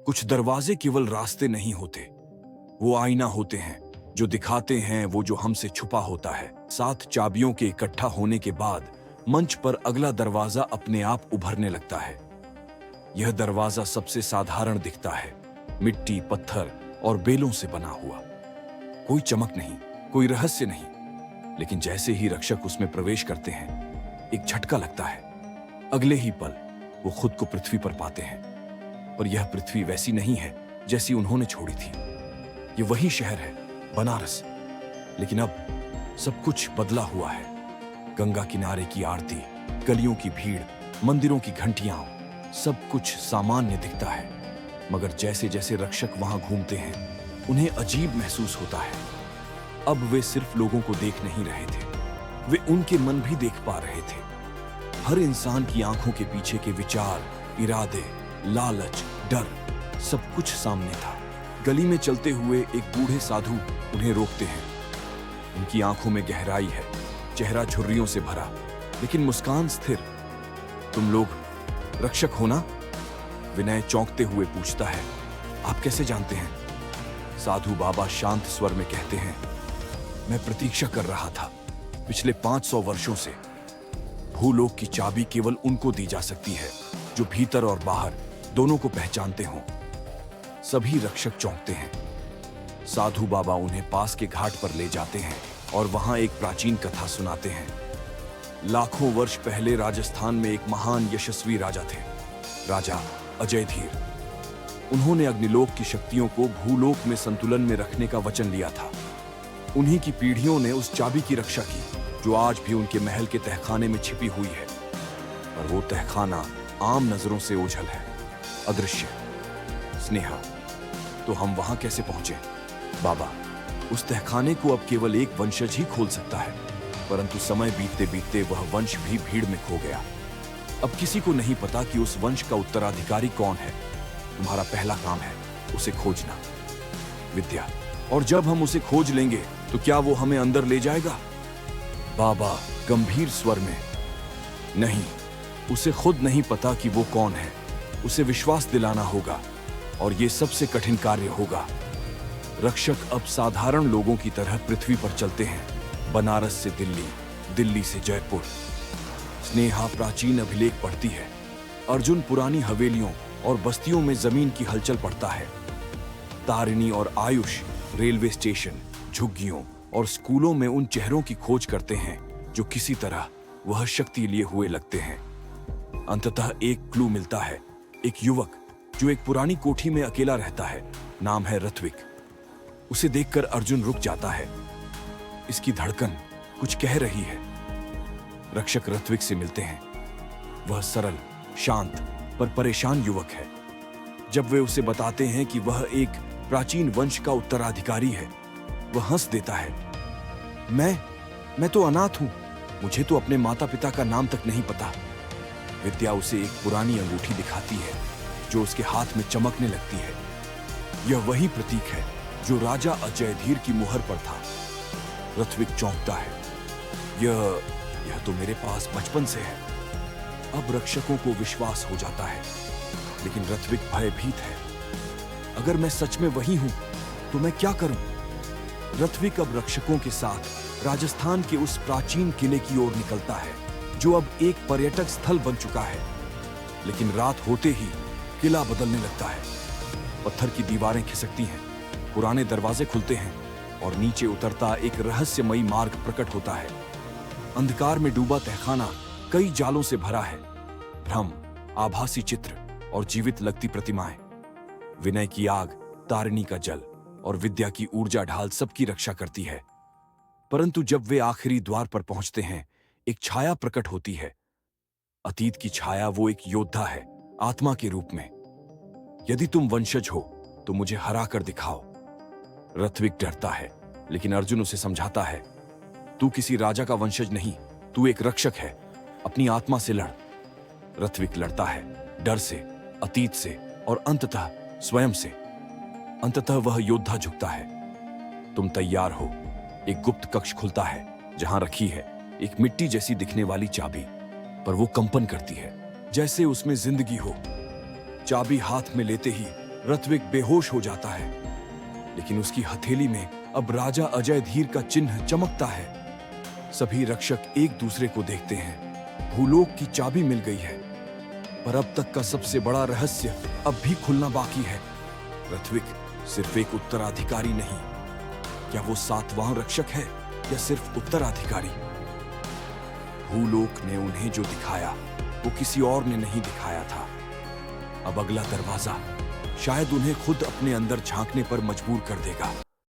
कुछ दरवाजे केवल रास्ते नहीं होते, वो आईना होते हैं जो दिखाते हैं वो जो हमसे छुपा होता है। 7 चाबियों के इकट्ठा होने के बाद मंच पर अगला दरवाजा अपने आप उभरने लगता है। यह दरवाजा सबसे साधारण दिखता है, मिट्टी, पत्थर और बेलों से बना हुआ। कोई चमक नहीं, कोई रहस्य नहीं। लेकिन जैसे ही रक्षक उसमें प्रवेश करते हैं, एक झटका लगता है। अगले ही पल वो खुद को पृथ्वी पर पाते हैं। पर यह पृथ्वी वैसी नहीं है जैसी उन्होंने छोड़ी थी। ये वही शहर है, बनारस। लेकिन अब सब कुछ बदला हुआ है। गंगा किनारे की आरती, गलियों की भीड़, मंदिरों की घंटियां, सब कुछ सामान्य दिखता है। मगर जैसे जैसे रक्षक वहां घूमते हैं, उन्हें अजीब महसूस होता है। अब वे सिर्फ लोगों को देख नहीं रहे थे, वे उनके मन भी देख पा रहे थे। हर इंसान की आंखों के पीछे के विचार, इरादे, लालच, डर, सब कुछ सामने था। गली में चलते हुए एक बूढ़े साधु उन्हें रोकते हैं। उनकी आंखों में गहराई है, चेहरा झुर्रियों से भरा, लेकिन मुस्कान स्थिर। तुम लोग रक्षक हो ना? विनय चौंकते हुए पूछता है। आप कैसे जानते हैं? साधु बाबा शांत स्वर में कहते हैं, मैं प्रतीक्षा कर रहा था पिछले 500 वर्षों से। भूलोक की चाबी केवल उनको दी जा सकती है जो भीतर और बाहर दोनों को पहचानते हों। सभी रक्षक चौंकते हैं। साधु बाबा उन्हें पास के घाट पर ले जाते हैं और वहां एक प्राचीन कथा सुनाते हैं। लाखों वर्ष पहले राजस्थान में एक महान यशस्वी राजा थे, राजा अजयधीर। उन्होंने अग्निलोक की शक्तियों को भूलोक में संतुलन में रखने का वचन लिया था। उन्हीं की पीढ़ियों ने उस चाबी की रक्षा की जो आज भी उनके महल के तहखाने में छिपी हुई है। पर वो तहखाना आम नजरों से ओझल है, अदृश्य। स्नेहा, तो हम वहां कैसे पहुंचे? बाबा, उस तहखाने को अब केवल एक वंशज ही खोल सकता है, परंतु समय बीतते बीतते वह वंश भी भीड़ में खो गया। अब किसी को नहीं पता कि उस वंश का उत्तराधिकारी कौन है। तुम्हारा पहला काम है उसे खोजना, विद्या। और जब हम उसे खोज लेंगे तो क्या वो हमें अंदर ले जाएगा? बाबा गंभीर स्वर में, नहीं, उसे खुद नहीं पता कि वो कौन है। उसे विश्वास दिलाना होगा और ये सबसे कठिन कार्य होगा। रक्षक अब साधारण लोगों की तरह पृथ्वी पर चलते हैं, बनारस से दिल्ली, दिल्ली से जयपुर। स्नेहा प्राचीन अभिलेख पढ़ती है। अर्जुन पुरानी हवेलियों और बस्तियों में जमीन की हलचल पढ़ता है। तारिणी और आयुष रेलवे स्टेशन, झुग्गियों और स्कूलों में उन चेहरों की खोज करते हैं जो किसी तरह वह शक्ति लिए हुए लगते हैं। अंततः एक क्लू मिलता है, एक युवक जो एक पुरानी कोठी में अकेला रहता है। नाम है ऋत्विक। उसे देखकर अर्जुन रुक जाता है। इसकी धड़कन कुछ कह रही है। रक्षक ऋत्विक से मिलते हैं। वह सरल, शांत पर परेशान युवक है। जब वे उसे बताते हैं कि वह एक प्राचीन वंश का उत्तराधिकारी है, वह हंस देता है। मैं तो अनाथ हूं, मुझे तो अपने माता पिता का नाम तक नहीं पता। विद्या उसे एक पुरानी अंगूठी दिखाती है जो उसके हाथ में चमकने लगती है। यह वही प्रतीक है जो राजा अजयधीर की मुहर पर था। ऋत्विक चौंकता है। यह तो मेरे पास बचपन से है। अब रक्षकों को विश्वास हो जाता है, लेकिन ऋत्विक भयभीत है। अगर मैं सच में वही हूं तो मैं क्या करूं? ऋत्विक अब रक्षकों के साथ राजस्थान के उस प्राचीन किले की ओर निकलता है जो अब एक पर्यटक स्थल बन चुका है। लेकिन रात होते ही किला बदलने लगता है। पत्थर की दीवारें खिसकती हैं, पुराने दरवाजे खुलते हैं और नीचे उतरता एक रहस्यमयी मार्ग प्रकट होता है। अंधकार में डूबा तहखाना कई जालों से भरा है। भ्रम, आभासी चित्र और जीवित लगती प्रतिमाएं। विनय की आग, तारिणी का जल और विद्या की ऊर्जा ढाल सबकी रक्षा करती है। परंतु जब वे आखिरी द्वार पर पहुंचते हैं, एक छाया प्रकट होती है। अतीत की छाया। वो एक योद्धा है, आत्मा के रूप में। यदि तुम वंशज हो तो मुझे हरा कर दिखाओ। ऋत्विक डरता है, लेकिन अर्जुन उसे समझाता है, तू किसी राजा का वंशज नहीं, तू एक रक्षक है। अपनी आत्मा से लड़। ऋत्विक लड़ता है, डर से, अतीत से और अंततः स्वयं से। अंततः वह योद्धा झुकता है। तुम तैयार हो? एक गुप्त कक्ष खुलता है जहां रखी है एक मिट्टी जैसी दिखने वाली चाबी, पर वो कंपन करती है जैसे उसमें जिंदगी हो। चाबी हाथ में लेते ही ऋत्विक बेहोश हो जाता है, लेकिन उसकी हथेली में अब राजा अजय धीर का चिन्ह चमकता है। सभी रक्षक एक दूसरे को देखते हैं। भूलोक की चाबी मिल गई है, पर अब तक का सबसे बड़ा रहस्य अब भी खुलना बाकी है। ऋत्विक सिर्फ एक उत्तराधिकारी नहीं, क्या वो सातवां रक्षक है या सिर्फ उत्तराधिकारी? भूलोक ने उन्हें जो दिखाया वो किसी और ने नहीं दिखाया था। अब अगला दरवाजा शायद उन्हें खुद अपने अंदर झांकने पर मजबूर कर देगा।